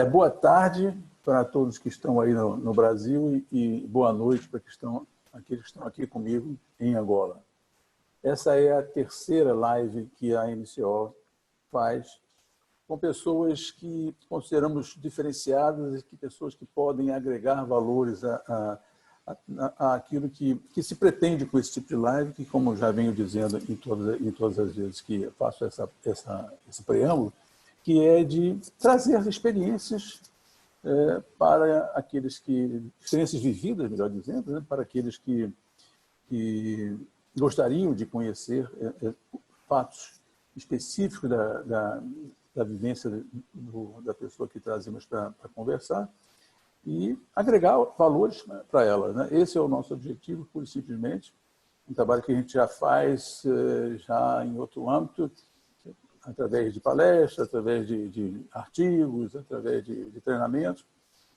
Boa tarde para todos que estão aí no Brasil e boa noite para aqueles que estão aqui comigo em Angola. Essa é a terceira live que a MCO faz com pessoas que consideramos diferenciadas e pessoas que podem agregar valores àquilo que se pretende com esse tipo de live, que, como já venho dizendo em todas as vezes que faço esse preâmbulo, que é de trazer as experiências para aqueles experiências vividas, melhor dizendo, né, para aqueles que gostariam de conhecer fatos específicos da vivência da pessoa que trazemos para conversar e agregar valores para ela, né? Esse é o nosso objetivo, pura e simplesmente. Um trabalho que a gente já faz já em outro âmbito, através de palestras, através de artigos, através de treinamentos,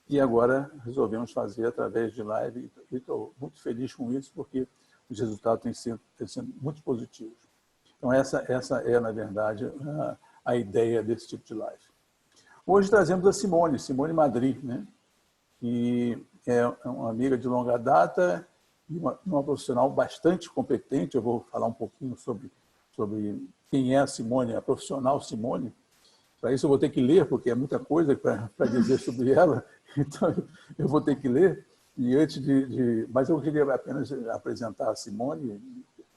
e agora resolvemos fazer através de live, e estou muito feliz com isso, porque os resultados têm sido muito positivos. Então, essa é, na verdade, a ideia desse tipo de live. Hoje trazemos a Simone Madri, né? Que é uma amiga de longa data e uma profissional bastante competente. Eu vou falar um pouquinho sobre quem é a Simone, a profissional Simone. Para isso eu vou ter que ler, porque é muita coisa para dizer sobre ela, então eu vou ter que ler. E antes mas eu queria apenas apresentar a Simone,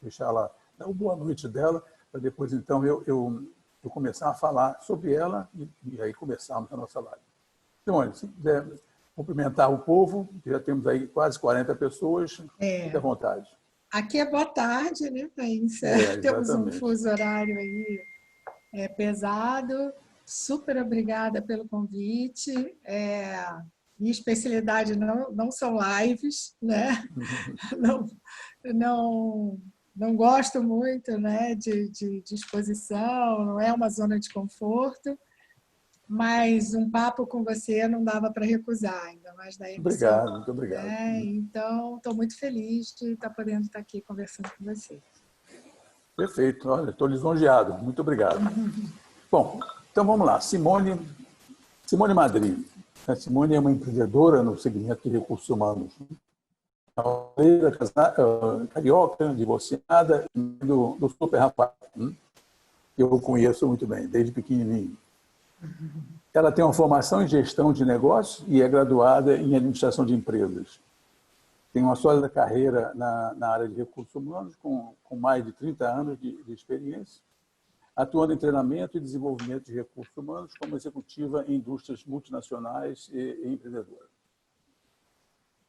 deixar ela, dar uma boa noite dela, para depois então eu começar a falar sobre ela e aí começarmos a nossa live. Simone, se quiser cumprimentar o povo, já temos aí quase 40 pessoas, fique à vontade. Aqui é boa tarde, né, Thaís? Temos um fuso horário aí pesado. Super obrigada pelo convite. Minha especialidade não são lives, né? Não gosto muito, né, de exposição, não é uma zona de conforto, mas um papo com você não dava para recusar, ainda mais da MCO. Obrigado, muito obrigado. Então, estou muito feliz de estar podendo estar aqui conversando com você. Perfeito, olha, estou lisonjeado, muito obrigado. Bom, então vamos lá. Simone Madri. A Simone é uma empreendedora no segmento de recursos humanos. Carioca, divorciada, do super rapaz, que eu conheço muito bem, desde pequenininho. Ela tem uma formação em gestão de negócios e é graduada em administração de empresas. Tem uma sólida carreira na área de recursos humanos, com mais de 30 anos de experiência, atuando em treinamento e desenvolvimento de recursos humanos como executiva em indústrias multinacionais e empreendedora.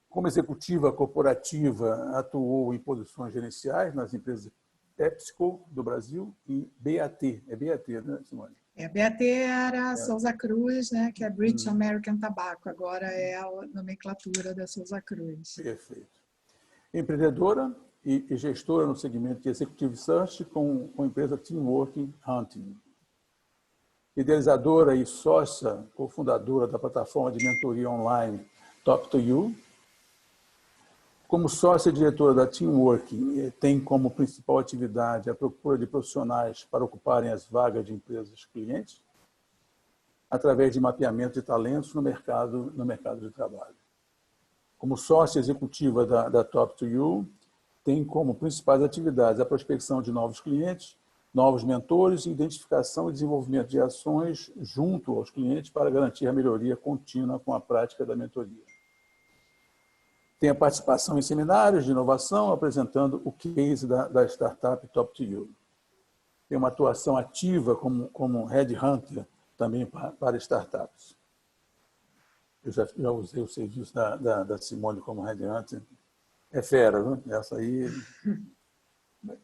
Como executiva corporativa, atuou em posições gerenciais nas empresas PepsiCo do Brasil e BAT. É BAT, né, Simone? BAT era Souza Cruz, né, que é British American Tobacco, agora é a nomenclatura da Souza Cruz. Perfeito. Empreendedora e gestora no segmento de Executive Search com a empresa Teamworking Hunting. Idealizadora e sócia, cofundadora da plataforma de mentoria online Top to You. Como sócia diretora da Teamworking, tem como principal atividade a procura de profissionais para ocuparem as vagas de empresas clientes, através de mapeamento de talentos no mercado de trabalho. Como sócia executiva da Top to You, tem como principais atividades a prospecção de novos clientes, novos mentores, identificação e desenvolvimento de ações junto aos clientes para garantir a melhoria contínua com a prática da mentoria. Tem a participação em seminários de inovação, apresentando o case da startup Top to You. Tem uma atuação ativa como headhunter também para startups. Eu já usei o serviço da Simone como headhunter. É fera, né? Essa aí...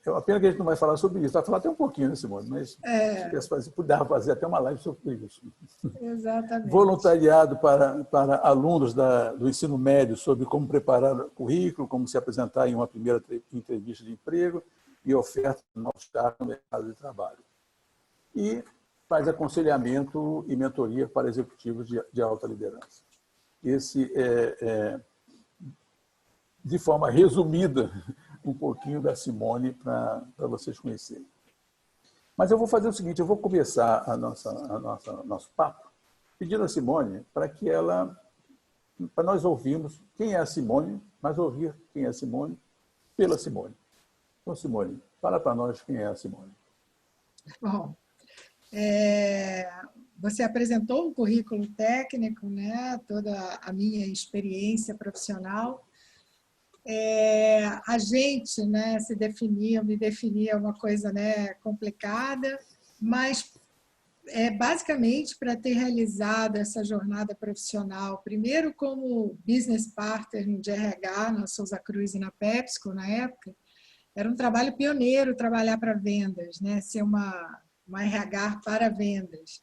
É uma pena que a gente não vai falar sobre isso. Vai falar até um pouquinho, né, Simone? Mas se puder fazer até uma live sobre isso. Exatamente. Voluntariado para alunos do ensino médio sobre como preparar o currículo, como se apresentar em uma primeira entrevista de emprego e oferta de novos cargos no mercado de trabalho. E faz aconselhamento e mentoria para executivos de alta liderança. Esse de forma resumida, um pouquinho da Simone para vocês conhecerem. Mas eu vou fazer o seguinte, eu vou começar nosso papo pedindo a Simone para que para nós ouvirmos quem é a Simone, mas ouvir quem é a Simone pela Simone. Então, Simone, fala para nós quem é a Simone. Bom, você apresentou um currículo técnico, né? Toda a minha experiência profissional. A gente, né, me definia uma coisa, né, complicada, mas basicamente para ter realizado essa jornada profissional, primeiro como business partner de RH na Souza Cruz e na PepsiCo, na época, era um trabalho pioneiro trabalhar para vendas, né? Ser uma RH para vendas.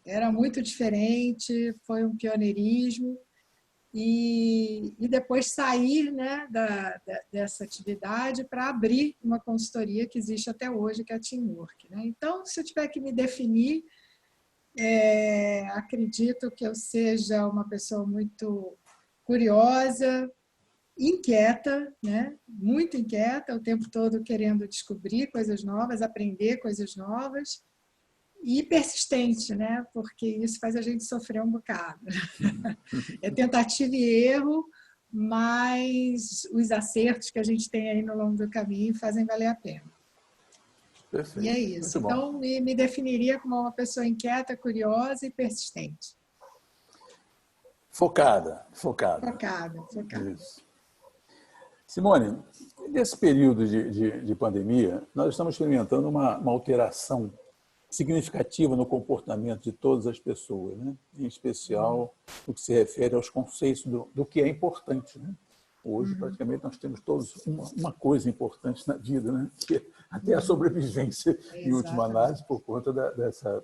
Era muito diferente, foi um pioneirismo. E depois sair, né, dessa atividade para abrir uma consultoria que existe até hoje, que é a Teamwork, né? Então, se eu tiver que me definir, acredito que eu seja uma pessoa muito curiosa, inquieta, né? Muito inquieta, o tempo todo querendo descobrir coisas novas, aprender coisas novas, e persistente, né? Porque isso faz a gente sofrer um bocado. É tentativa e erro, mas os acertos que a gente tem aí no longo do caminho fazem valer a pena. Perfeito. E é isso. Então, me definiria como uma pessoa inquieta, curiosa e persistente. Focada. Isso. Simone, nesse período de pandemia, nós estamos experimentando uma alteração significativa no comportamento de todas as pessoas, né? Em especial no que se refere aos conceitos do que é importante, né? Hoje, praticamente, nós temos todos uma coisa importante na vida, né? Que é até a sobrevivência, em última análise, por conta dessa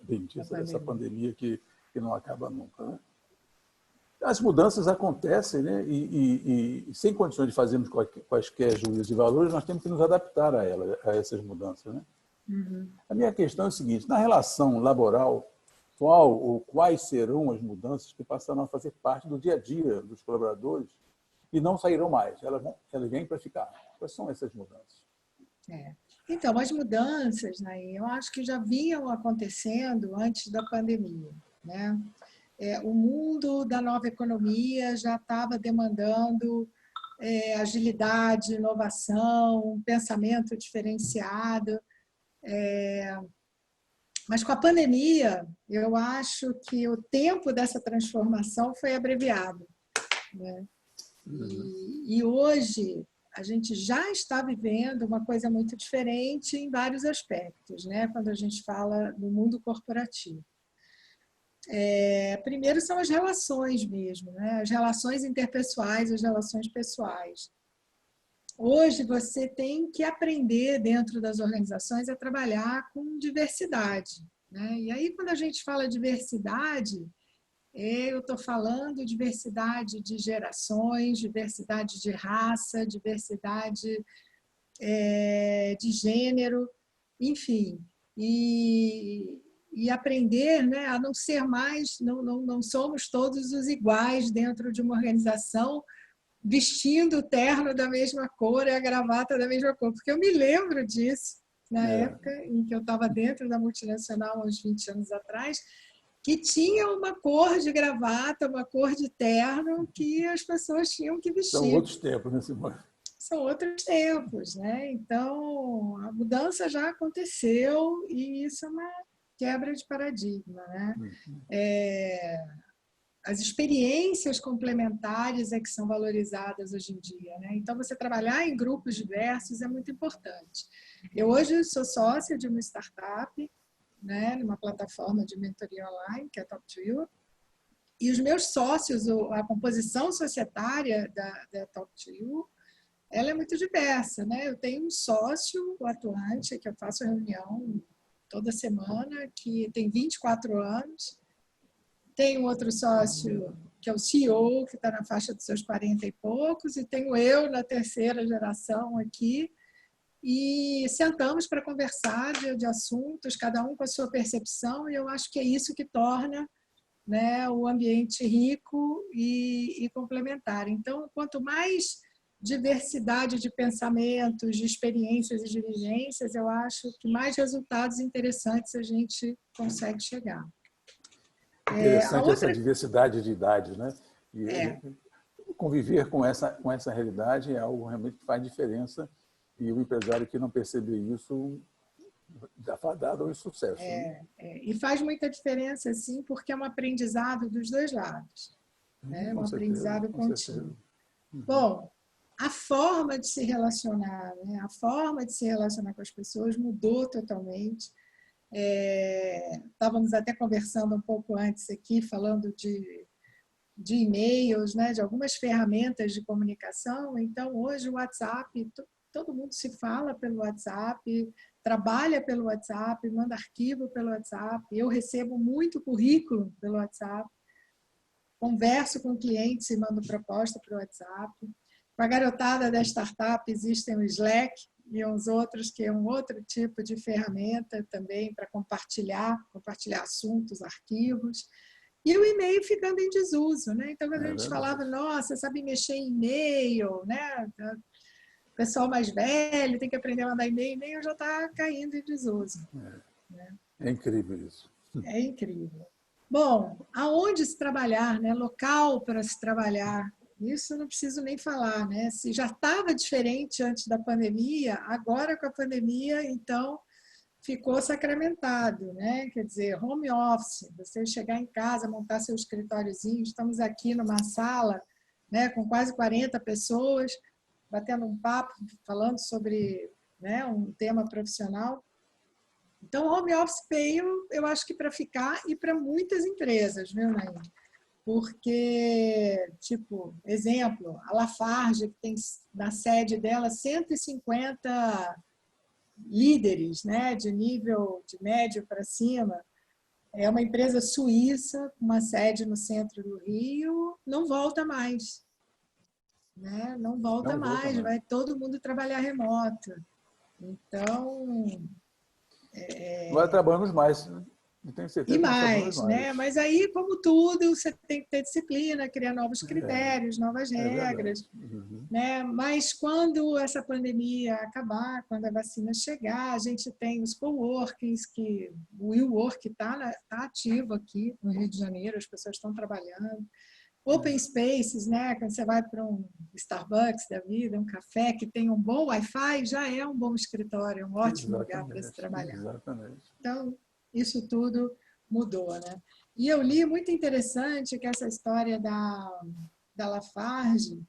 pandemia que não acaba nunca, né? As mudanças acontecem, né? E sem condições de fazermos quaisquer juízos de valores, nós temos que nos adaptar a essas mudanças, né? A minha questão é a seguinte: na relação laboral, qual ou quais serão as mudanças que passarão a fazer parte do dia a dia dos colaboradores e não sairão mais? Elas vêm para ficar. Quais são essas mudanças? Então, as mudanças, né, eu acho que já vinham acontecendo antes da pandemia, né? O mundo da nova economia já estava demandando agilidade, inovação, um pensamento diferenciado. Mas com a pandemia, eu acho que o tempo dessa transformação foi abreviado, né? E hoje a gente já está vivendo uma coisa muito diferente em vários aspectos, né? Quando a gente fala no mundo corporativo. Primeiro são as relações mesmo, né? As relações interpessoais, as relações pessoais. Hoje você tem que aprender dentro das organizações a trabalhar com diversidade, né? E aí quando a gente fala diversidade, eu estou falando diversidade de gerações, diversidade de raça, diversidade de gênero, enfim. E aprender, né, a não ser mais, não somos todos os iguais dentro de uma organização, vestindo o terno da mesma cor e a gravata da mesma cor. Porque eu me lembro disso na época em que eu estava dentro da multinacional, há uns 20 anos atrás, que tinha uma cor de gravata, uma cor de terno que as pessoas tinham que vestir. São outros tempos, né, Simone? São outros tempos, né? Então, a mudança já aconteceu e isso é uma quebra de paradigma, né? As experiências complementares é que são valorizadas hoje em dia, né? Então, você trabalhar em grupos diversos é muito importante. Eu hoje sou sócia de uma startup, né, numa plataforma de mentoria online, que é a Talk to You, e os meus sócios, a composição societária da Talk to You, ela é muito diversa, né? Eu tenho um sócio atuante, que eu faço reunião toda semana, que tem 24 anos. Tenho outro sócio, que é o CEO, que está na faixa dos seus 40 e poucos, e tenho eu na terceira geração aqui. E sentamos para conversar de assuntos, cada um com a sua percepção, e eu acho que é isso que torna, né, o ambiente rico e complementar. Então, quanto mais diversidade de pensamentos, de experiências e de vivências, eu acho que mais resultados interessantes a gente consegue chegar. Interessante essa diversidade de idades, né? Conviver com essa realidade é algo realmente que faz diferença, e o empresário que não perceber isso está fadado ao insucesso. E faz muita diferença, sim, porque é um aprendizado dos dois lados. Né? Um aprendizado contínuo. Bom, a forma de se relacionar, né? A forma de se relacionar com as pessoas mudou totalmente. Estávamos até conversando um pouco antes aqui, falando de e-mails, né? De algumas ferramentas de comunicação. Então, hoje o WhatsApp, todo mundo se fala pelo WhatsApp, trabalha pelo WhatsApp, manda arquivo pelo WhatsApp. Eu recebo muito currículo pelo WhatsApp. Converso com clientes e mando proposta para o WhatsApp. Com a garotada da startup existem o Slack e uns outros, que é um outro tipo de ferramenta também para compartilhar assuntos, arquivos. E o e-mail ficando em desuso, né? Então, quando a gente falava, nossa, sabe mexer em e-mail, né? O pessoal mais velho tem que aprender a mandar e-mail já está caindo em desuso. É incrível isso. É incrível. Bom, aonde se trabalhar, né? Local para se trabalhar, isso não preciso nem falar, né? Se já estava diferente antes da pandemia, agora com a pandemia, então ficou sacramentado, né? Quer dizer, home office, você chegar em casa, montar seu escritóriozinho. Estamos aqui numa sala, né, com quase 40 pessoas, batendo um papo, falando sobre, né, um tema profissional. Então, o home office veio, eu acho que para ficar e para muitas empresas, viu, Naim? Porque, tipo, exemplo, a Lafarge, que tem na sede dela 150 líderes, né, de nível de médio para cima, é uma empresa suíça, com uma sede no centro do Rio, não volta mais. Né? Não volta mais, vai todo mundo trabalhar remoto. Então... Vai trabalhando mais, né? Tenho certeza e mais, né? Mas aí, como tudo, você tem que ter disciplina, criar novos critérios, novas regras. Né? Mas quando essa pandemia acabar, quando a vacina chegar, a gente tem os coworkings, que o WeWork está ativo aqui no Rio de Janeiro, as pessoas estão trabalhando. Open spaces, né? Quando você vai para um Starbucks da vida, um café que tem um bom Wi-Fi, já é um bom escritório, um ótimo lugar para se trabalhar. Então, isso tudo mudou, né? E eu li muito interessante que essa história da Lafarge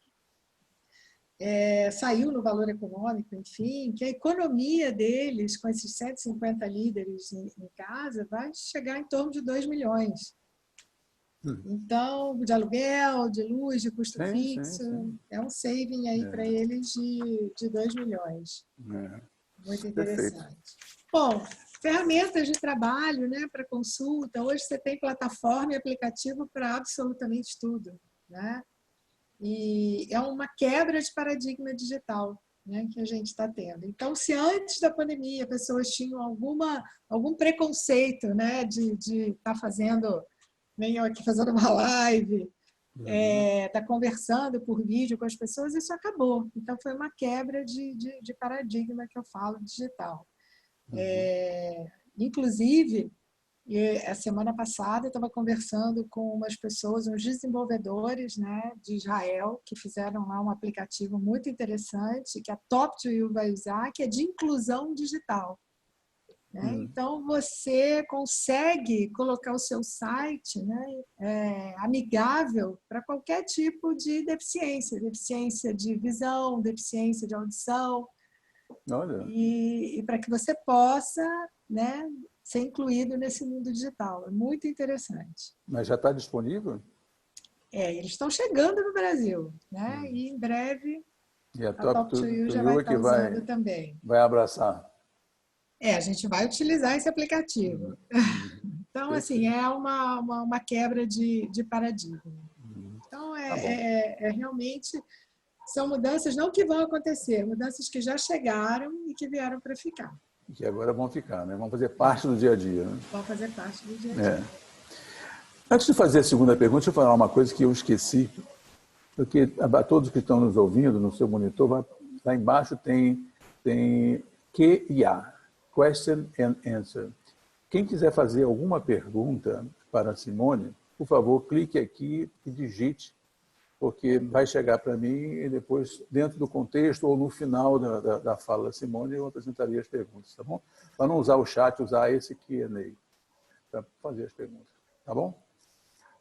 saiu no Valor Econômico, enfim, que a economia deles, com esses 150 líderes em casa, vai chegar em torno de 2 milhões. Então, de aluguel, de luz, de custo fixo, é um saving aí para eles de 2 milhões. Muito interessante. Perfeito. Bom, ferramentas de trabalho, né, para consulta. Hoje você tem plataforma e aplicativo para absolutamente tudo, né? E é uma quebra de paradigma digital, né, que a gente está tendo. Então, se antes da pandemia pessoas tinham algum preconceito, né, de estar fazendo, nem eu aqui fazendo uma live, estar conversando por vídeo com as pessoas, isso acabou. Então, foi uma quebra de paradigma que eu falo digital. Inclusive, a semana passada eu estava conversando com umas pessoas, uns desenvolvedores, né, de Israel, que fizeram lá um aplicativo muito interessante, que a Top2You vai usar, que é de inclusão digital. Né? Então, você consegue colocar o seu site, né, amigável para qualquer tipo de deficiência de visão, deficiência de audição, e para que você possa, né, ser incluído nesse mundo digital. É muito interessante. Mas já está disponível? Eles estão chegando no Brasil, né? E em breve a Top2You já vai estar usando também. Vai abraçar. A gente vai utilizar esse aplicativo. Então, assim, é uma quebra de paradigma. Então, realmente, são mudanças não que vão acontecer, mudanças que já chegaram e que vieram para ficar. E que agora vão ficar, né? Vão fazer parte do dia a dia. Né? Vão fazer parte do dia a dia. Antes de fazer a segunda pergunta, deixa eu falar uma coisa que eu esqueci. Porque todos que estão nos ouvindo, no seu monitor, lá embaixo tem Q&A, Question and Answer. Quem quiser fazer alguma pergunta, para a Simone, por favor, clique aqui e digite, porque vai chegar para mim e depois, dentro do contexto ou no final da fala da Simone, eu apresentaria as perguntas, tá bom? Para não usar o chat, usar esse Q&A para fazer as perguntas, tá bom?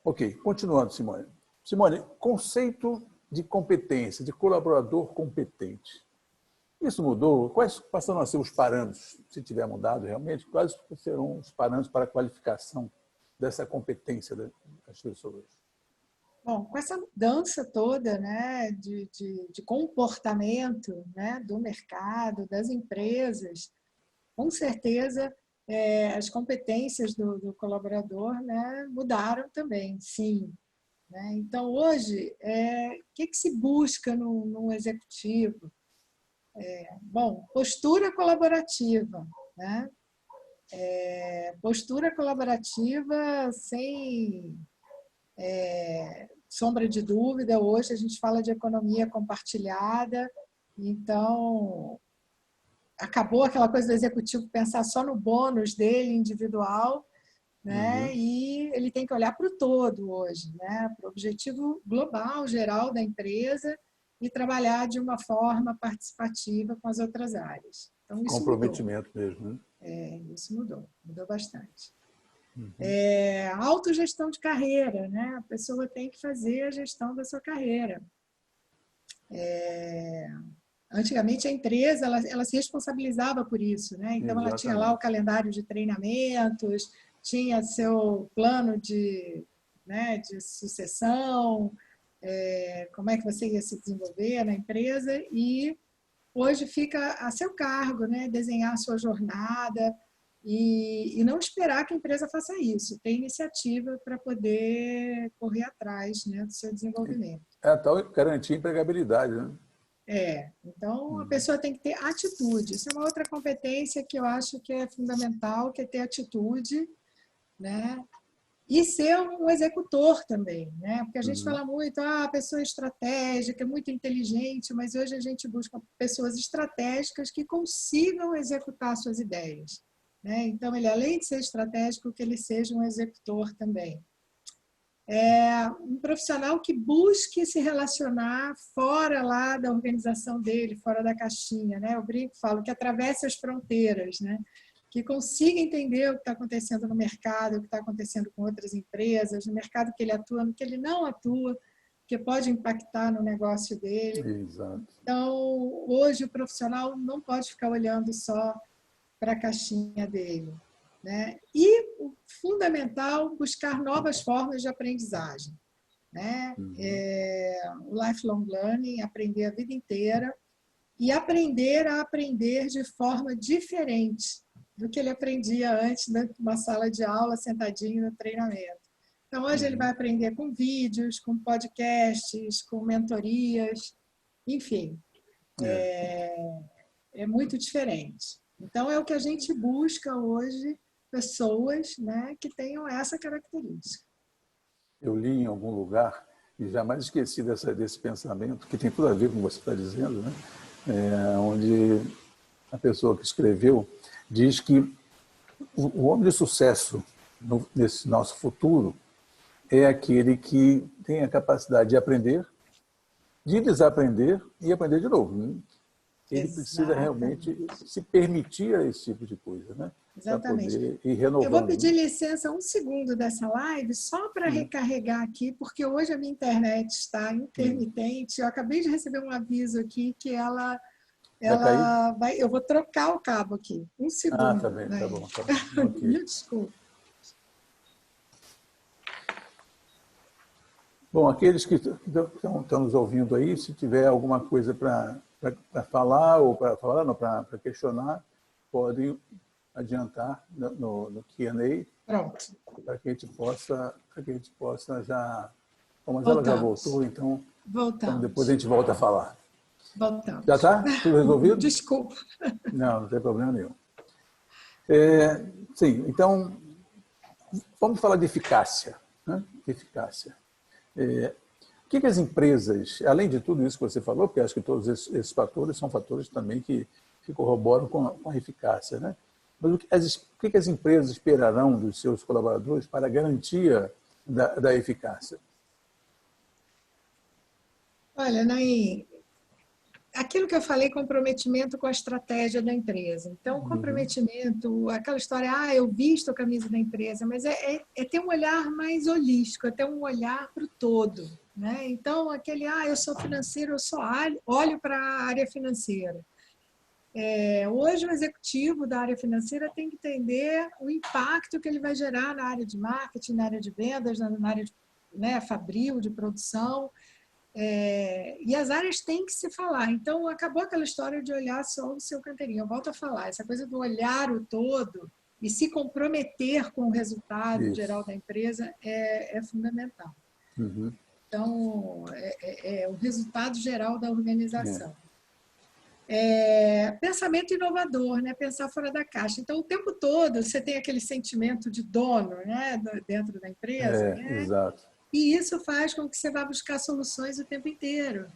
Ok, continuando, Simone. Simone, conceito de competência, de colaborador competente. Isso mudou? Quais passaram a ser os parâmetros, se tiver mudado realmente, quais serão os parâmetros para a qualificação dessa competência das pessoas? Bom, com essa mudança toda, né, de comportamento, né, do mercado, das empresas, com certeza as competências do colaborador, né, mudaram também, sim. Né? Então, hoje, o que se busca num executivo? Bom, postura colaborativa, né? Postura colaborativa sem sombra de dúvida. Hoje a gente fala de economia compartilhada, então acabou aquela coisa do executivo pensar só no bônus dele individual, né? E ele tem que olhar para o todo hoje, né? Para o objetivo global, geral da empresa e trabalhar de uma forma participativa com as outras áreas. Então, isso comprometimento mudou. Mesmo, né? Isso mudou bastante. Autogestão de carreira, né? A pessoa tem que fazer a gestão da sua carreira. Antigamente a empresa ela se responsabilizava por isso, né? Então ela tinha lá o calendário de treinamentos, tinha seu plano né, de sucessão, como é que você ia se desenvolver na empresa, e hoje fica a seu cargo, né, desenhar a sua jornada e não esperar que a empresa faça isso, ter iniciativa para poder correr atrás, né, do seu desenvolvimento. É a tal garantia empregabilidade, né? Então a pessoa tem que ter atitude. Isso é uma outra competência que eu acho que é fundamental, que é ter atitude, né? E ser um executor também, né? Porque a gente fala muito, a pessoa é estratégica, é muito inteligente, mas hoje a gente busca pessoas estratégicas que consigam executar suas ideias, né? Então ele, além de ser estratégico, que ele seja um executor também. Um profissional que busque se relacionar fora lá da organização dele, fora da caixinha, né? Eu brinco, falo que atravesse as fronteiras, né? Que consiga entender o que está acontecendo no mercado, o que está acontecendo com outras empresas, no mercado que ele atua, no que ele não atua, que pode impactar no negócio dele. Exato. Então, hoje o profissional não pode ficar olhando só para a caixinha dele. Né? E o fundamental, buscar novas formas de aprendizagem. Né? O lifelong learning, aprender a vida inteira e aprender a aprender de forma diferente do que ele aprendia antes numa sala de aula, sentadinho no treinamento. Então, hoje ele vai aprender com vídeos, com podcasts, com mentorias, enfim, é muito diferente. Então, é o que a gente busca hoje, pessoas, né, que tenham essa característica. Eu li em algum lugar, e jamais esqueci desse pensamento, que tem tudo a ver com o que você está dizendo, né? Onde a pessoa que escreveu diz que o homem de sucesso nesse nosso futuro é aquele que tem a capacidade de aprender, de desaprender e aprender de novo. Né? Ele precisa realmente se permitir a esse tipo de coisa, né? Exatamente. Para poder ir renovando. Eu vou pedir licença um segundo dessa live só para recarregar aqui, porque hoje a minha internet está intermitente. Eu acabei de receber um aviso aqui que ela vai... Eu vou trocar o cabo aqui. Um segundo. Ah, tá bem, tá bom. Tá bom. Okay. Desculpa. Bom, aqueles que estão nos ouvindo aí, se tiver alguma coisa para falar ou para questionar, podem adiantar no Q&A. Pronto. Para que a gente possa já... Como ela já voltou, então depois a gente volta a falar. Voltamos. Já está? Tudo resolvido? Desculpa. Não tem problema nenhum. Sim, então, vamos falar de eficácia. Né? Eficácia. O que as empresas, além de tudo isso que você falou, porque acho que todos esses fatores são fatores também que corroboram com a eficácia, né? Mas o que as empresas esperarão dos seus colaboradores para a garantia da eficácia? Olha, Naim, aquilo que eu falei, comprometimento com a estratégia da empresa. Então, comprometimento, aquela história, eu visto a camisa da empresa, mas é ter um olhar mais holístico, é ter um olhar para o todo. Né? Então, aquele, eu sou financeiro, eu só olho para a área financeira. Hoje, o executivo da área financeira tem que entender o impacto que ele vai gerar na área de marketing, na área de vendas, na área de, fabril, de produção. E as áreas têm que se falar. Então, acabou aquela história de olhar só o seu canteirinho. Eu volto a falar, essa coisa do olhar o todo e se comprometer com o resultado geral da empresa é fundamental. Então, é o resultado geral da organização. Pensamento inovador, né? Pensar fora da caixa. Então, o tempo todo, você tem aquele sentimento de dono, né? Dentro da empresa. Exato. E isso faz com que você vá buscar soluções o tempo inteiro.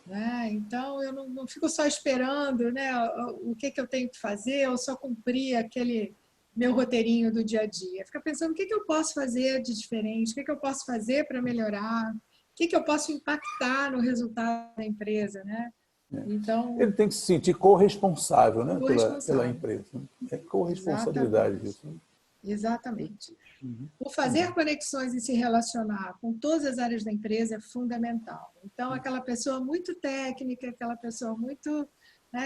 Né? Então, eu não fico só esperando, né, o que eu tenho que fazer ou só cumprir aquele meu roteirinho do dia a dia. Fica pensando o que eu posso fazer de diferente, o que eu posso fazer para melhorar, o que eu posso impactar no resultado da empresa. Né? Então, ele tem que se sentir corresponsável, né, pela empresa. É corresponsabilidade disso. Né? Exatamente. O fazer conexões e se relacionar com todas as áreas da empresa é fundamental. Então, aquela pessoa muito técnica, aquela pessoa muito,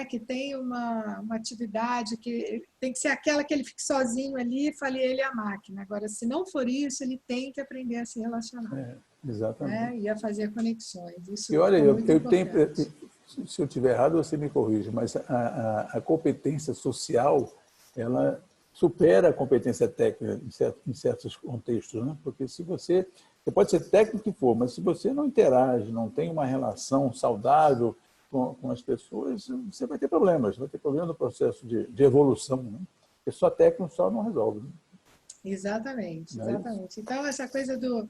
que tem uma atividade que tem que ser aquela que ele fique sozinho ali e fale ele a máquina. Agora, se não for isso, ele tem que aprender a se relacionar. Exatamente. E a fazer conexões. Isso e olha, é muito importante. Se eu estiver errado, você me corrige, mas a competência social, ela supera a competência técnica em certos contextos, né? Porque se você pode ser técnico que for, mas se você não interage, não tem uma relação saudável com as pessoas, você vai ter problemas no processo de evolução, né? Porque só técnico só não resolve. Né? Exatamente. Então, essa coisa do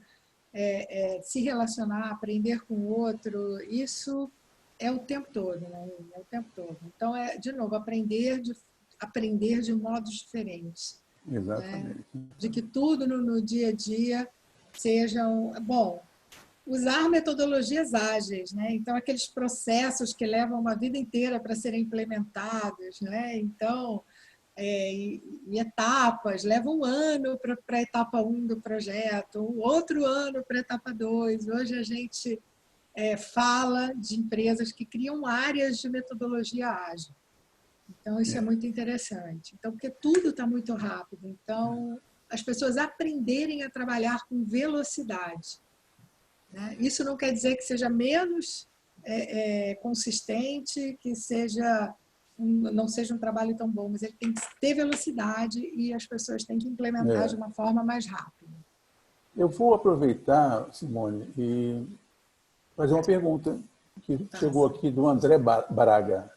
se relacionar, aprender com o outro, isso é o tempo todo, né? É o tempo todo. Então, de novo, aprender de modos diferentes. Exatamente. Né? De que tudo no dia a dia sejam... Bom, usar metodologias ágeis, né? Então, aqueles processos que levam uma vida inteira para serem implementados, né? Então, e etapas, leva um ano para a etapa 1 do projeto, um outro ano para a etapa 2. Hoje a gente fala de empresas que criam áreas de metodologia ágil. Então, isso é muito interessante. Então, porque tudo está muito rápido. Então, as pessoas aprenderem a trabalhar com velocidade. Né? Isso não quer dizer que seja menos consistente, que não seja um trabalho tão bom, mas ele tem que ter velocidade e as pessoas têm que implementar de uma forma mais rápida. Eu vou aproveitar, Simone, e fazer uma pergunta que chegou aqui do André Braga.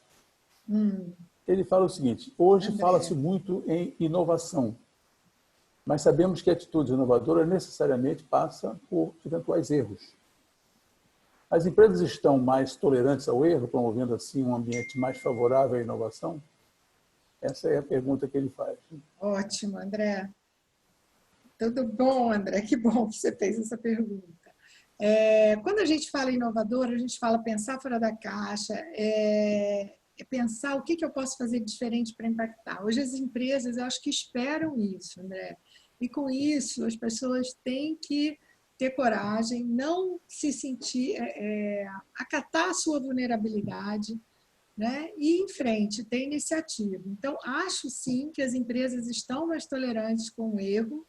Ele fala o seguinte: hoje fala-se muito em inovação, mas sabemos que atitudes inovadoras necessariamente passam por eventuais erros. As empresas estão mais tolerantes ao erro, promovendo assim um ambiente mais favorável à inovação? Essa é a pergunta que ele faz. Ótimo, André. Tudo bom, André? Que bom que você fez essa pergunta. Quando a gente fala inovador, a gente fala pensar fora da caixa, pensar o que eu posso fazer de diferente para impactar. Hoje as empresas, eu acho que esperam isso, André. E com isso, as pessoas têm que ter coragem, não se sentir, acatar a sua vulnerabilidade, né? E ir em frente, ter iniciativa. Então, acho sim que as empresas estão mais tolerantes com o erro,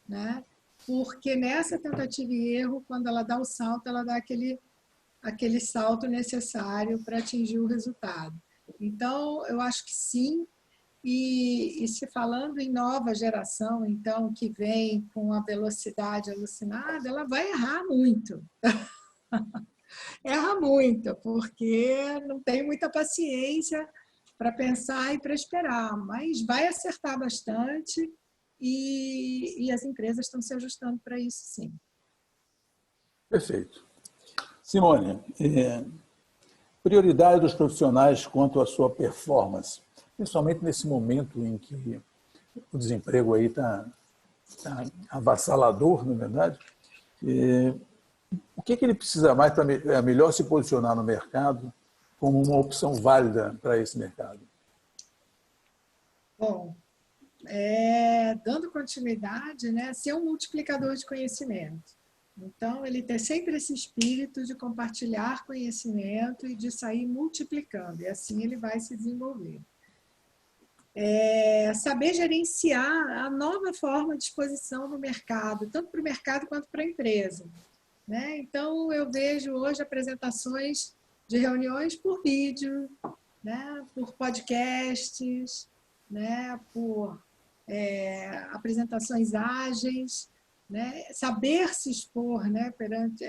né? Porque nessa tentativa e erro, quando ela dá o salto, ela dá aquele salto necessário para atingir o resultado. Então, eu acho que sim. E se falando em nova geração, então, que vem com a velocidade alucinada, ela vai errar muito. Erra muito, porque não tem muita paciência para pensar e para esperar, mas vai acertar bastante e as empresas estão se ajustando para isso, sim. Perfeito. Simone, prioridade dos profissionais quanto à sua performance, principalmente nesse momento em que o desemprego aí está avassalador, na verdade. O que ele precisa mais para melhor se posicionar no mercado como uma opção válida para esse mercado? Bom, dando continuidade, né, ser um multiplicador de conhecimento. Então, ele ter sempre esse espírito de compartilhar conhecimento e de sair multiplicando, e assim ele vai se desenvolver. Saber gerenciar a nova forma de exposição no mercado, tanto para o mercado quanto para a empresa. Né? Então, eu vejo hoje apresentações de reuniões por vídeo, né? Por podcasts, né? Por apresentações ágeis, né? Saber se expor, né? Perante,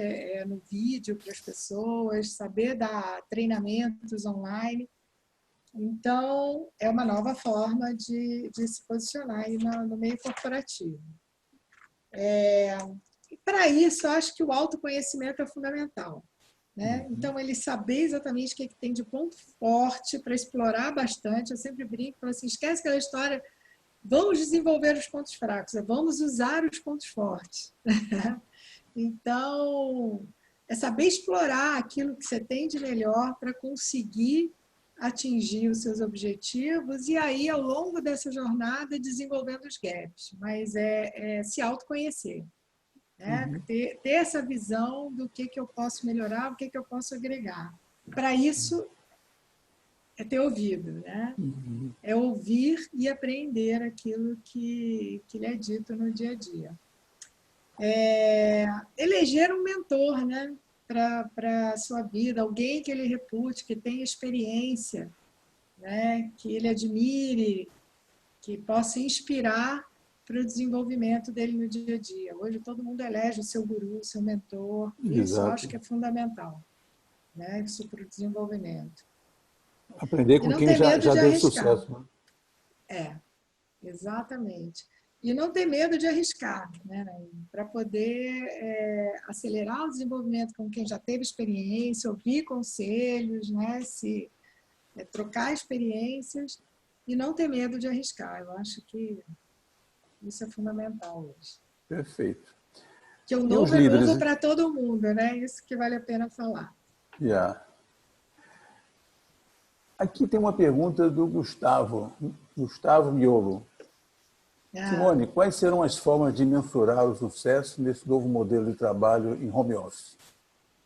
no vídeo para as pessoas, saber dar treinamentos online. Então, é uma nova forma de se posicionar aí no meio corporativo. E para isso, eu acho que o autoconhecimento é fundamental. Né? Então, ele saber exatamente o que tem de ponto forte para explorar bastante. Eu sempre brinco, falo assim, esquece aquela história, vamos desenvolver os pontos fracos, vamos usar os pontos fortes. Então, é saber explorar aquilo que você tem de melhor para conseguir atingir os seus objetivos e aí, ao longo dessa jornada, desenvolvendo os gaps. Mas é se autoconhecer. Né? Ter essa visão do que eu posso melhorar, o que eu posso agregar. Para isso, é ter ouvido, né? É ouvir e aprender aquilo que lhe é dito no dia a dia. Eleger um mentor, né? Para a sua vida, alguém que ele repute, que tenha experiência, né? Que ele admire, que possa inspirar para o desenvolvimento dele no dia a dia. Hoje todo mundo elege o seu guru, o seu mentor. Isso eu acho que é fundamental, né? Isso para o desenvolvimento. Aprender com quem já deu sucesso. Né? Exatamente. E não ter medo de arriscar, né? Para poder acelerar o desenvolvimento com quem já teve experiência, ouvir conselhos, né? Trocar experiências e não ter medo de arriscar. Eu acho que isso é fundamental hoje. Perfeito. Que o novo é novo para todo mundo, né? Isso que vale a pena falar. Aqui tem uma pergunta do Gustavo Miolo. Simone, quais serão as formas de mensurar o sucesso nesse novo modelo de trabalho em home office?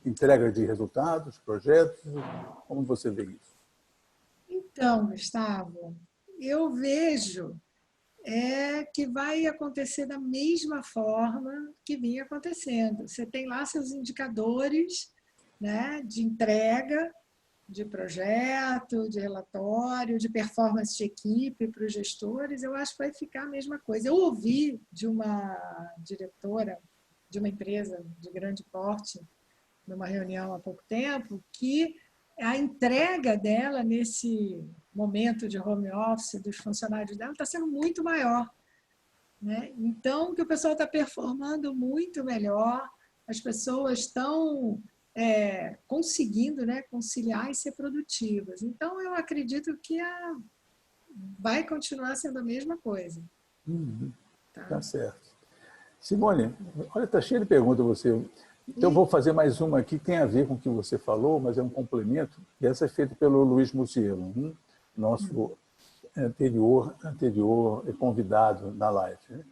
Entrega de resultados, projetos? Como você vê isso? Então, Gustavo, eu vejo que vai acontecer da mesma forma que vinha acontecendo. Você tem lá seus indicadores, né, de entrega, de projeto, de relatório, de performance de equipe para os gestores. Eu acho que vai ficar a mesma coisa. Eu ouvi de uma diretora de uma empresa de grande porte, numa reunião há pouco tempo, que a entrega dela nesse momento de home office dos funcionários dela está sendo muito maior. Né? Então, que o pessoal está performando muito melhor, as pessoas estão conseguindo, né, conciliar e ser produtivas. Então, eu acredito que vai continuar sendo a mesma coisa. Tá certo. Simone, olha, está cheio de perguntas você. Então, eu vou fazer mais uma aqui que tem a ver com o que você falou, mas é um complemento. E essa é feita pelo Luiz Mucielo, nosso anterior convidado na live.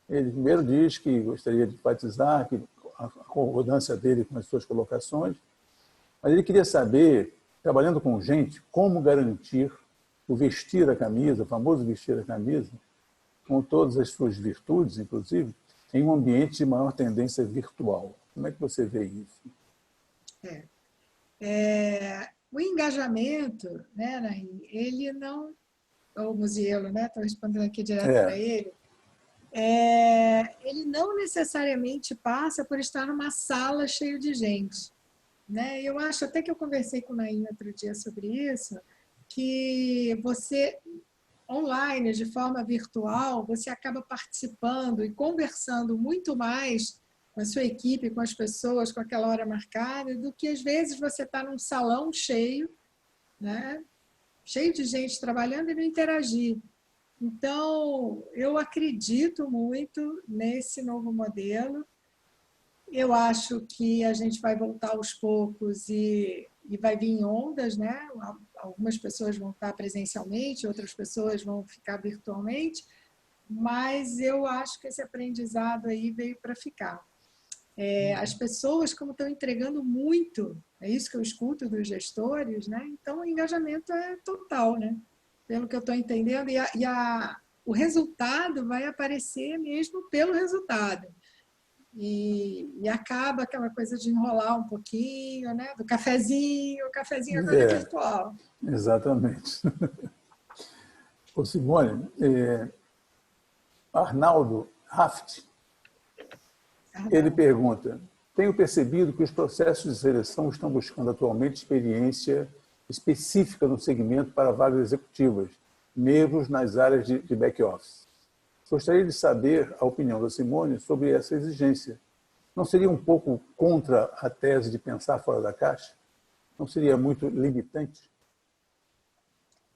Ele primeiro diz que gostaria de enfatizar que a concordância dele com as suas colocações, mas ele queria saber, trabalhando com gente, como garantir o vestir a camisa, o famoso vestir a camisa, com todas as suas virtudes, inclusive, em um ambiente de maior tendência virtual. Como é que você vê isso? O engajamento, né, Naim, ele não... O Muzielo, né? Estou respondendo aqui direto para ele. Ele não necessariamente passa por estar numa sala cheia de gente. Né? Eu acho, até que eu conversei com o Naim outro dia sobre isso, que você, online, de forma virtual, você acaba participando e conversando muito mais com a sua equipe, com as pessoas, com aquela hora marcada, do que às vezes você está num salão cheio, né? Cheio de gente trabalhando e não interagir. Então, eu acredito muito nesse novo modelo. Eu acho que a gente vai voltar aos poucos e vai vir em ondas, né? Algumas pessoas vão estar presencialmente, outras pessoas vão ficar virtualmente, mas eu acho que esse aprendizado aí veio para ficar. As pessoas, como estão entregando muito, é isso que eu escuto dos gestores, né? Então o engajamento é total, né? Pelo que eu estou entendendo, o resultado vai aparecer mesmo pelo resultado. E acaba aquela coisa de enrolar um pouquinho, né? Do cafezinho, o cafezinho agora é virtual. Exatamente. Ô Simone, Arnaldo Haft, ele pergunta: tenho percebido que os processos de seleção estão buscando atualmente experiência específica no segmento para vagas executivas, mesmo nas áreas de back-office. Gostaria de saber a opinião da Simone sobre essa exigência. Não seria um pouco contra a tese de pensar fora da caixa? Não seria muito limitante?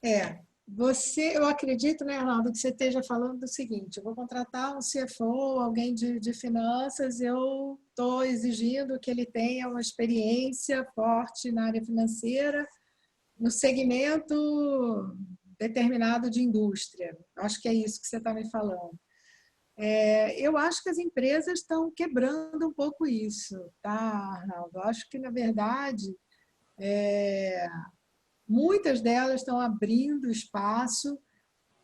Eu acredito, né, Arnaldo, que você esteja falando do seguinte: eu vou contratar um CFO, alguém de finanças, eu estou exigindo que ele tenha uma experiência forte na área financeira, no segmento determinado de indústria. Acho que é isso que você está me falando. Eu acho que as empresas estão quebrando um pouco isso, tá, Arnaldo? Acho que, na verdade, muitas delas estão abrindo espaço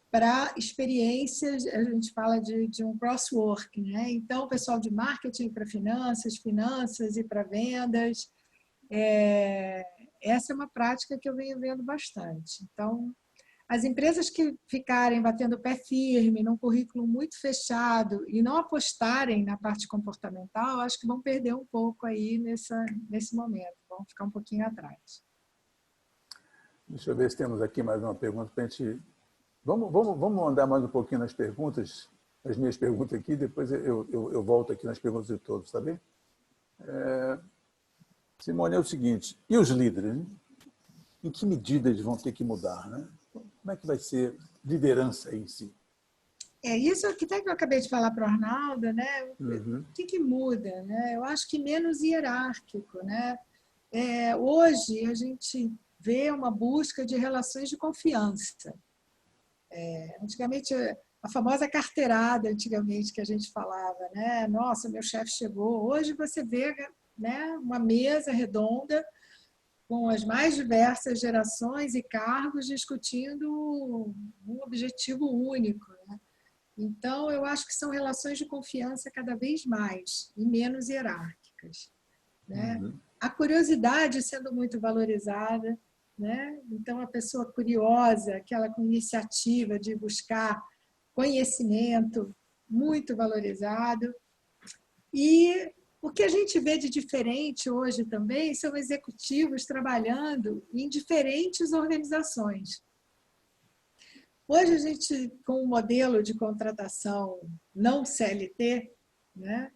para experiências, a gente fala de um crosswork, né? Então, o pessoal de marketing para finanças, finanças e para vendas, essa é uma prática que eu venho vendo bastante. Então, as empresas que ficarem batendo o pé firme, num currículo muito fechado e não apostarem na parte comportamental, acho que vão perder um pouco aí nesse momento, vão ficar um pouquinho atrás. Deixa eu ver se temos aqui mais uma pergunta para a gente... Vamos andar mais um pouquinho nas perguntas, as minhas perguntas aqui, depois eu volto aqui nas perguntas de todos, tá bem? Simone, é o seguinte, e os líderes? Né? Em que medida eles vão ter que mudar? Né? Como é que vai ser liderança em si? Isso que até que eu acabei de falar para o Arnaldo, né? O que muda? Né? Eu acho que menos hierárquico. Né? Hoje, a gente vê uma busca de relações de confiança. Antigamente, a famosa carteirada, antigamente, que a gente falava, né? Nossa, meu chefe chegou. Hoje você vê, né, uma mesa redonda com as mais diversas gerações e cargos discutindo um objetivo único. Né? Então, eu acho que são relações de confiança cada vez mais e menos hierárquicas. Né? A curiosidade sendo muito valorizada. Né? Então, a pessoa curiosa, aquela com iniciativa de buscar conhecimento, muito valorizado. E o que a gente vê de diferente hoje também são executivos trabalhando em diferentes organizações. Hoje a gente, com o modelo de contratação não CLT, né?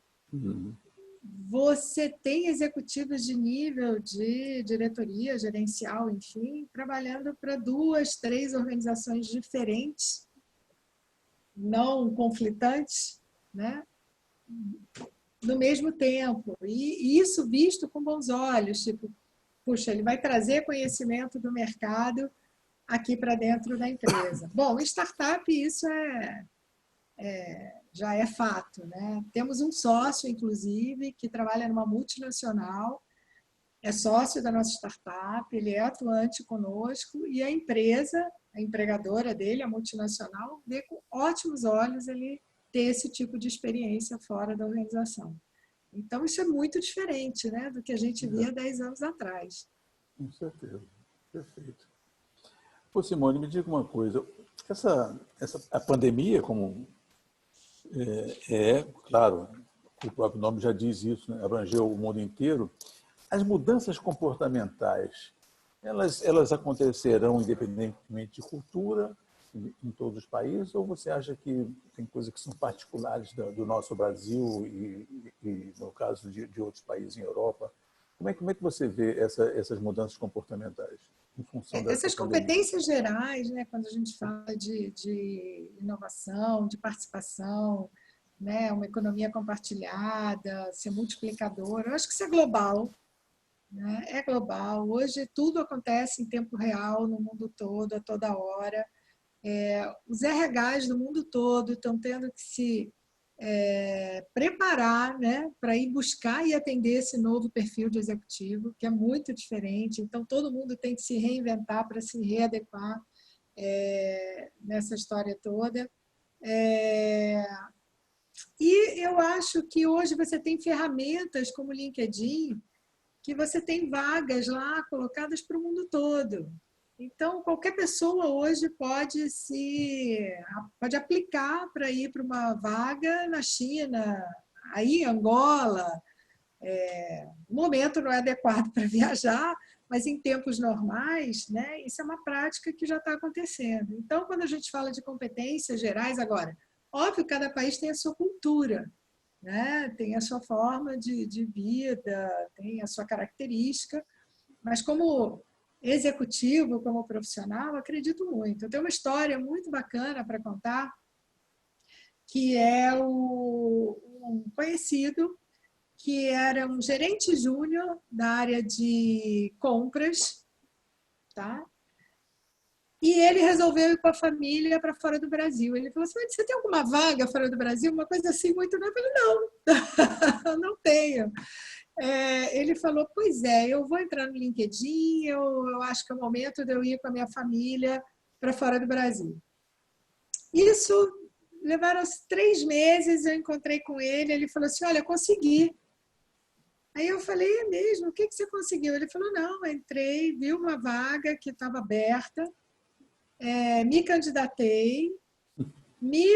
Você tem executivos de nível de diretoria, gerencial, enfim, trabalhando para 2, 3 organizações diferentes, não conflitantes, né? No mesmo tempo. E isso visto com bons olhos, tipo, puxa, ele vai trazer conhecimento do mercado aqui para dentro da empresa. Bom, startup, isso já é fato. Né? Temos um sócio, inclusive, que trabalha numa multinacional, é sócio da nossa startup, ele é atuante conosco e a empresa, a empregadora dele, a multinacional, vê com ótimos olhos ele ter esse tipo de experiência fora da organização. Então, isso é muito diferente, né, do que a gente via 10 anos atrás. Com certeza. Perfeito. Ô, Simone, me diga uma coisa. A pandemia, como claro, o próprio nome já diz isso, né, abrangeu o mundo inteiro, as mudanças comportamentais, elas acontecerão independentemente de cultura, em todos os países, ou você acha que tem coisas que são particulares do nosso Brasil e no caso de outros países em Europa? Como é que você vê essas mudanças comportamentais? em função dessa Essas pandemia. competências gerais, né, quando a gente fala de inovação, de participação, né, uma economia compartilhada, ser multiplicador, eu acho que isso é global. Né? É global. Hoje tudo acontece em tempo real no mundo todo, a toda hora. Os RHs do mundo todo estão tendo que se preparar, né, para ir buscar e atender esse novo perfil de executivo, que é muito diferente. Então, todo mundo tem que se reinventar para se readequar nessa história toda. E eu acho que hoje você tem ferramentas como o LinkedIn, que você tem vagas lá colocadas para o mundo todo. Então, qualquer pessoa hoje pode aplicar para ir para uma vaga na China, aí Angola. O momento não é adequado para viajar, mas em tempos normais, né, isso é uma prática que já está acontecendo. Então, quando a gente fala de competências gerais agora, óbvio que cada país tem a sua cultura, né, tem a sua forma de vida, tem a sua característica, mas como executivo, como profissional, acredito muito. Eu tenho uma história muito bacana para contar, que é um conhecido que era um gerente júnior da área de compras, tá? E ele resolveu ir com a família para fora do Brasil. Ele falou assim, você tem alguma vaga fora do Brasil? Uma coisa assim muito... Eu falei, não, não tenho. Ele falou, pois eu vou entrar no LinkedIn, eu acho que é o momento de eu ir com a minha família para fora do Brasil. Isso levaram 3 meses, eu encontrei com ele falou assim, olha, consegui. Aí eu falei, é mesmo? O que você conseguiu? Ele falou, não, eu entrei, vi uma vaga que estava aberta, me candidatei, me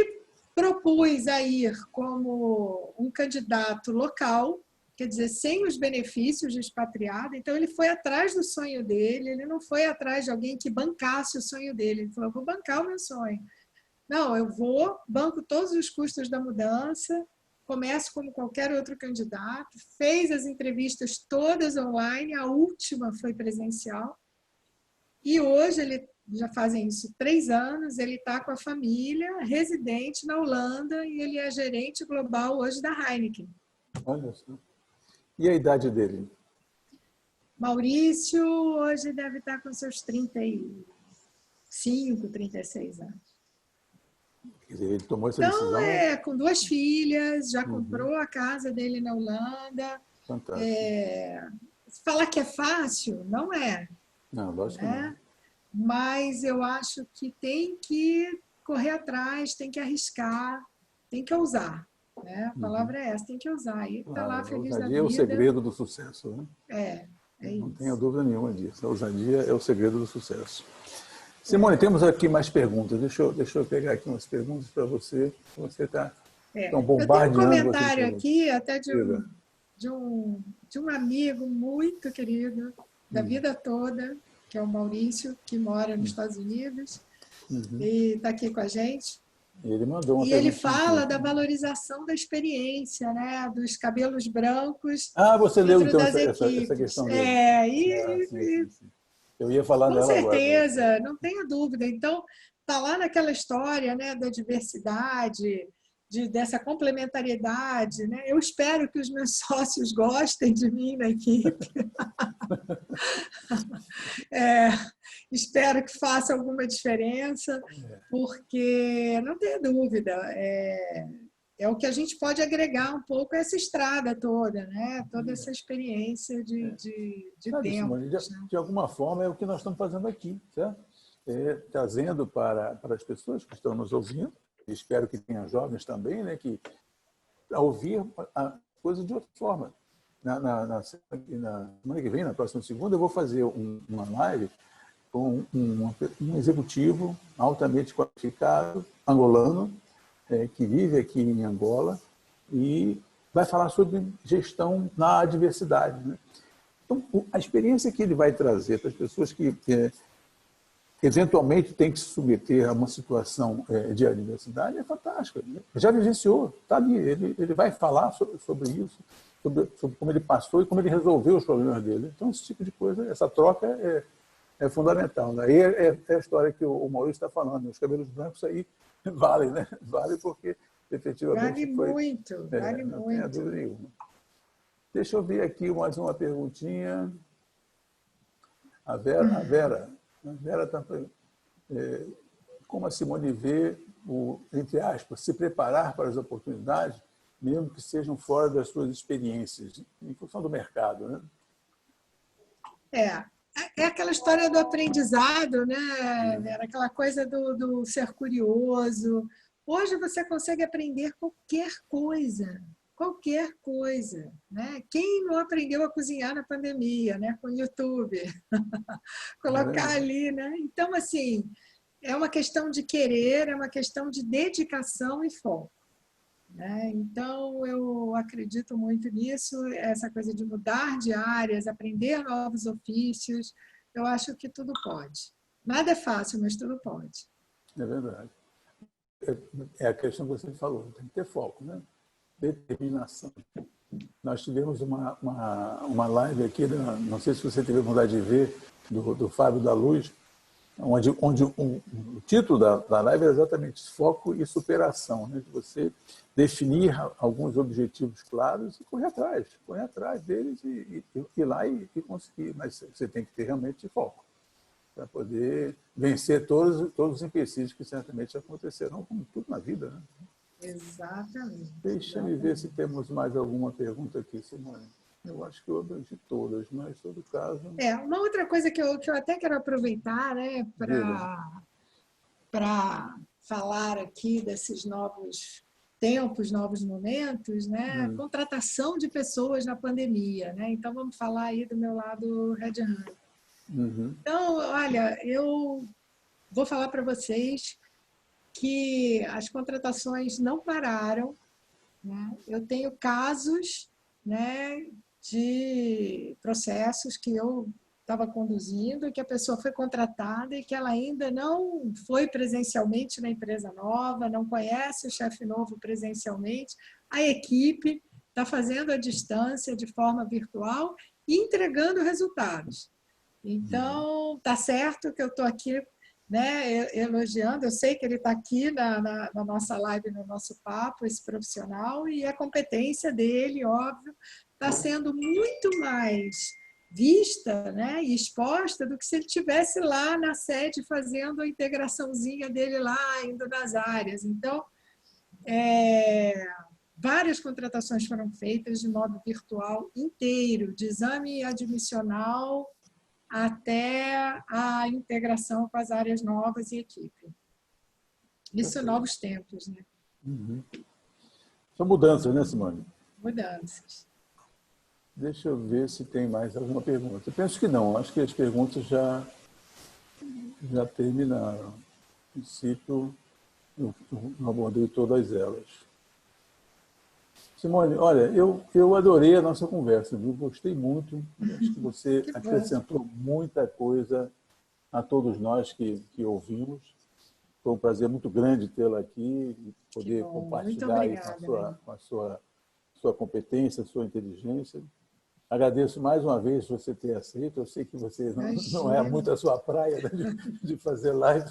propus a ir como um candidato local, quer dizer, sem os benefícios de expatriado. Então, ele foi atrás do sonho dele, ele não foi atrás de alguém que bancasse o sonho dele. Ele falou, vou bancar o meu sonho. Não, eu vou, banco todos os custos da mudança, começo como qualquer outro candidato, fez as entrevistas todas online, a última foi presencial. E hoje, ele já fazem isso 3 anos, ele está com a família, residente na Holanda, e ele é gerente global hoje da Heineken. Olha só. E a idade dele? Maurício hoje deve estar com seus 35, 36 anos. Quer dizer, ele tomou essa decisão? Então, com 2 filhas, já comprou a casa dele na Holanda. Fantástico. Falar que é fácil, não é. Não, lógico que não. Mas eu acho que tem que correr atrás, tem que arriscar, tem que ousar. Né? A palavra é essa, tem que ousar. E está lá feliz da vida. A ousadia é o segredo do sucesso. Né? É isso. Não tenho dúvida nenhuma disso. A ousadia é o segredo do sucesso. Simone, temos aqui mais perguntas. Deixa eu pegar aqui umas perguntas para você. Você está bombardeando. Eu tenho um comentário aqui, até de um amigo muito querido, da vida toda, que é o Maurício, que mora nos Estados Unidos, e está aqui com a gente. Ele mandou uma E ele fala da valorização da experiência, né? Dos cabelos brancos. Ah, você leu então essa questão dele. Sim. Eu ia falar dela agora. Com certeza, não tenha dúvida. Então, está lá naquela história, né, da diversidade, dessa complementariedade. Né? Eu espero que os meus sócios gostem de mim na equipe. Espero que faça alguma diferença, porque, não tenha dúvida, é o que a gente pode agregar um pouco a essa estrada toda, né? Toda essa experiência de tempo. De alguma forma, é o que nós estamos fazendo aqui, certo? Trazendo para as pessoas que estão nos ouvindo, espero que tenha jovens também, né, que a ouvir a coisa de outra forma. Na semana que vem, na próxima segunda, eu vou fazer uma live com um executivo altamente qualificado, angolano, que vive aqui em Angola e vai falar sobre gestão na adversidade. Né? Então, a experiência que ele vai trazer para as pessoas que eventualmente têm que se submeter a uma situação de adversidade é fantástica. Né? Já vivenciou, está ali. Ele vai falar sobre isso, sobre como ele passou e como ele resolveu os problemas dele. Então, esse tipo de coisa, essa troca é é fundamental. Aí é a história que o Maurício está falando. Os cabelos brancos aí valem, né? Vale porque efetivamente vale não tenha muito. dúvida nenhuma. Deixa eu ver aqui mais uma perguntinha. A Vera está... como a Simone vê entre aspas, se preparar para as oportunidades, mesmo que sejam fora das suas experiências, em função do mercado, né? É aquela história do aprendizado, né? Era aquela coisa do ser curioso. Hoje você consegue aprender qualquer coisa, né? Quem não aprendeu a cozinhar na pandemia, né? Com o YouTube, colocar ali, né? Então, assim, é uma questão de querer, é uma questão de dedicação e foco. Né? Então, eu acredito muito nisso, essa coisa de mudar de áreas, aprender novos ofícios, eu acho que tudo pode. Nada é fácil, mas tudo pode. É verdade. É a questão que você falou, tem que ter foco, né? Determinação. Nós tivemos uma live aqui, não sei se você teve vontade de ver, do Fábio da Luz, onde o título da live é exatamente foco e superação, né? De você definir alguns objetivos claros e correr atrás deles e ir lá e conseguir. Mas você tem que ter realmente foco para poder vencer todos os empecilhos que certamente acontecerão, como tudo na vida, né? Exatamente. Deixa-me ver se temos mais alguma pergunta aqui, Simone. Eu acho que eu abrangi todas, mas, em todo caso... Uma outra coisa que eu até quero aproveitar, né, para falar aqui desses novos tempos, novos momentos, né? Contratação de pessoas na pandemia, né? Então, vamos falar aí do meu lado Red Hand. Então, olha, eu vou falar para vocês que as contratações não pararam, né? Eu tenho casos, né, de processos que eu estava conduzindo, que a pessoa foi contratada e que ela ainda não foi presencialmente na empresa nova, não conhece o chefe novo presencialmente, a equipe está fazendo à distância, de forma virtual, e entregando resultados. Então, tá certo que eu estou aqui, né, elogiando, eu sei que ele está aqui na nossa live, no nosso papo, esse profissional, e a competência dele, óbvio, está sendo muito mais vista, né, e exposta do que se ele estivesse lá na sede fazendo a integraçãozinha dele lá, indo nas áreas. Então, várias contratações foram feitas de modo virtual inteiro, de exame admissional até a integração com as áreas novas e equipe. Isso, novos tempos, né? São mudanças, né, Simone? Mudanças. Deixa eu ver se tem mais alguma pergunta. Eu penso que não, acho que as perguntas já terminaram. No princípio, eu abordei todas elas. Simone, olha, eu adorei a nossa conversa, viu? Gostei muito. Acho que você acrescentou muita coisa a todos nós que ouvimos. Foi um prazer muito grande tê-la aqui e poder compartilhar aí com a sua competência, a sua inteligência. Agradeço mais uma vez você ter aceito. Eu sei que você não é muito a sua praia, né, de fazer live.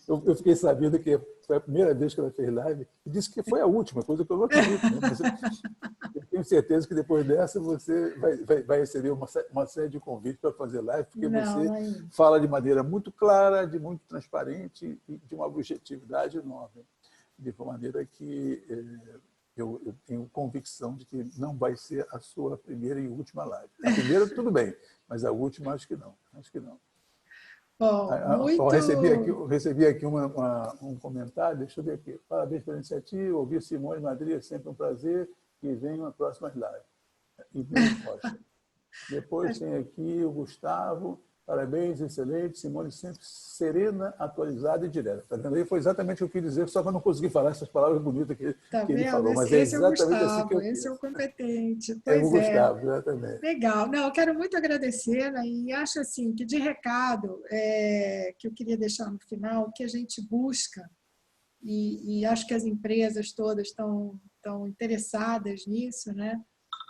Eu fiquei sabendo que foi a primeira vez que ela fez live e disse que foi a última, coisa que eu não acredito. Né? Mas eu tenho certeza que depois dessa você vai receber uma série de convites para fazer live, porque você fala de maneira muito clara, de muito transparente e de uma objetividade enorme. De uma maneira que... Eu tenho convicção de que não vai ser a sua primeira e última live. A primeira, tudo bem, mas a última, acho que não. Acho que não. Bom, eu recebi aqui um comentário, deixa eu ver aqui. Parabéns pela iniciativa, ouvir Simone Madri é sempre um prazer, que venham as próximas lives. E Rocha. Depois tem aqui o Gustavo. Parabéns, excelente. Simone sempre serena, atualizada e direta. Tá vendo aí? Foi exatamente o que eu quis dizer, só que eu não consegui falar essas palavras bonitas que ele falou. Mas esse é exatamente assim que eu esse é o competente. É Pois o Gustavo, exatamente. Legal. Não, eu quero muito agradecer, né? E acho assim que de recado que eu queria deixar no final, que a gente busca, e acho que as empresas todas estão interessadas nisso, né?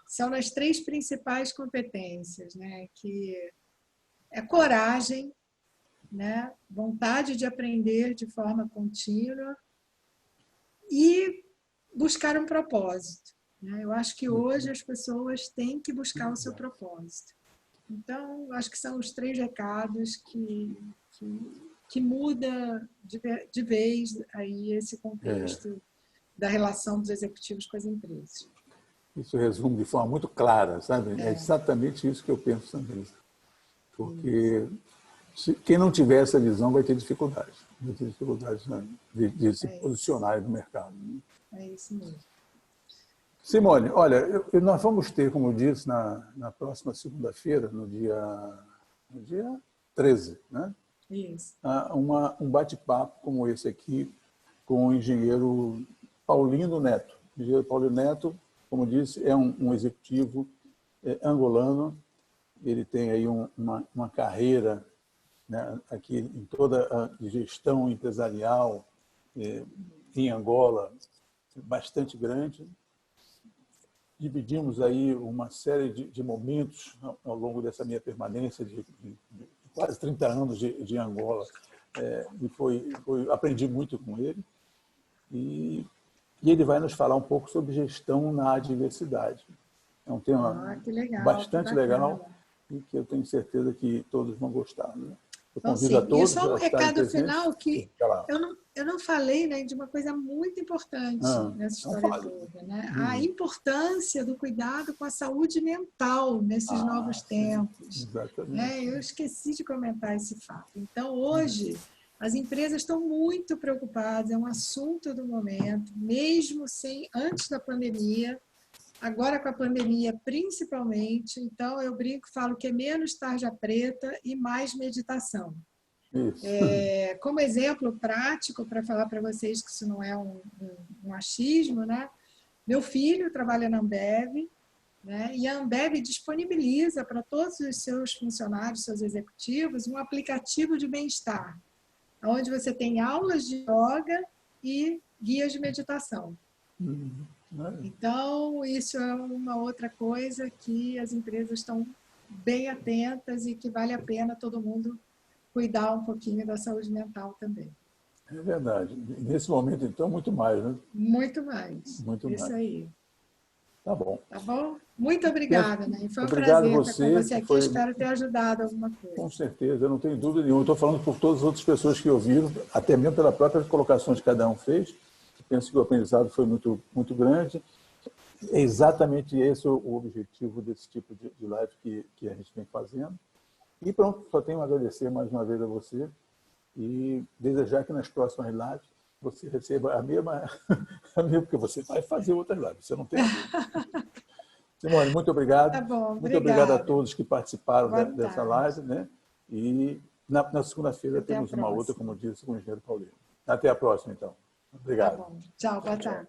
São as 3 principais competências, né? Que é coragem, né? Vontade de aprender de forma contínua e buscar um propósito, né? Eu acho que hoje as pessoas têm que buscar o seu propósito. Então, acho que são os 3 recados que muda de vez aí esse contexto da relação dos executivos com as empresas. Isso resume de forma muito clara, sabe? É exatamente isso que eu penso também. Porque quem não tiver essa visão vai ter dificuldades. Vai ter dificuldades, né, de se posicionar no mercado. Né? É isso mesmo. Simone, olha, nós vamos ter, como eu disse, na próxima segunda-feira, no dia 13, né? Isso. Um bate-papo como esse aqui com o engenheiro Paulino Neto. O engenheiro Paulino Neto, como disse, é um executivo angolano. Ele tem aí uma carreira, né, aqui em toda a gestão empresarial em Angola bastante grande. Dividimos aí uma série de momentos ao longo dessa minha permanência de quase 30 anos de Angola, e aprendi muito com ele. E ele vai nos falar um pouco sobre gestão na adversidade. É um tema bastante legal e que eu tenho certeza que todos vão gostar. Né? Eu convido a todos. E só um recado final que eu não falei, né, de uma coisa muito importante nessa história toda, né? A importância do cuidado com a saúde mental nesses novos tempos. Né? Eu esqueci de comentar esse fato. Então, hoje, as empresas estão muito preocupadas, é um assunto do momento, mesmo antes da pandemia, agora com a pandemia principalmente. Então, eu brinco, falo que é menos tarja preta e mais meditação. Como exemplo prático, para falar para vocês que isso não é um achismo, né? Meu filho trabalha na Ambev, né? E a Ambev disponibiliza para todos os seus funcionários, seus executivos, um aplicativo de bem-estar, onde você tem aulas de yoga e guias de meditação. Então, isso é uma outra coisa que as empresas estão bem atentas e que vale a pena todo mundo cuidar um pouquinho da saúde mental também. É verdade. Nesse momento, então, muito mais, né? Muito mais. Muito mais. Isso aí. Tá bom. Tá bom? Muito obrigada, né? Foi um prazer estar com você aqui. Espero ter ajudado alguma coisa. Com certeza, eu não tenho dúvida nenhuma. Estou falando por todas as outras pessoas que ouviram, até mesmo pela própria colocação que cada um fez. Penso que o aprendizado foi muito, muito grande. É exatamente esse o objetivo desse tipo de live que a gente vem fazendo. E pronto, só tenho a agradecer mais uma vez a você e desejar que nas próximas lives você receba a mesma, porque você vai fazer outras lives, você não tem dúvida. Simone, muito obrigado. Tá bom, muito obrigado a todos que participaram dessa live. Né? E na segunda-feira temos uma outra, como disse, com o engenheiro Paulino. Até a próxima, então. Obrigado. Tá bom. Tchau, boa tarde.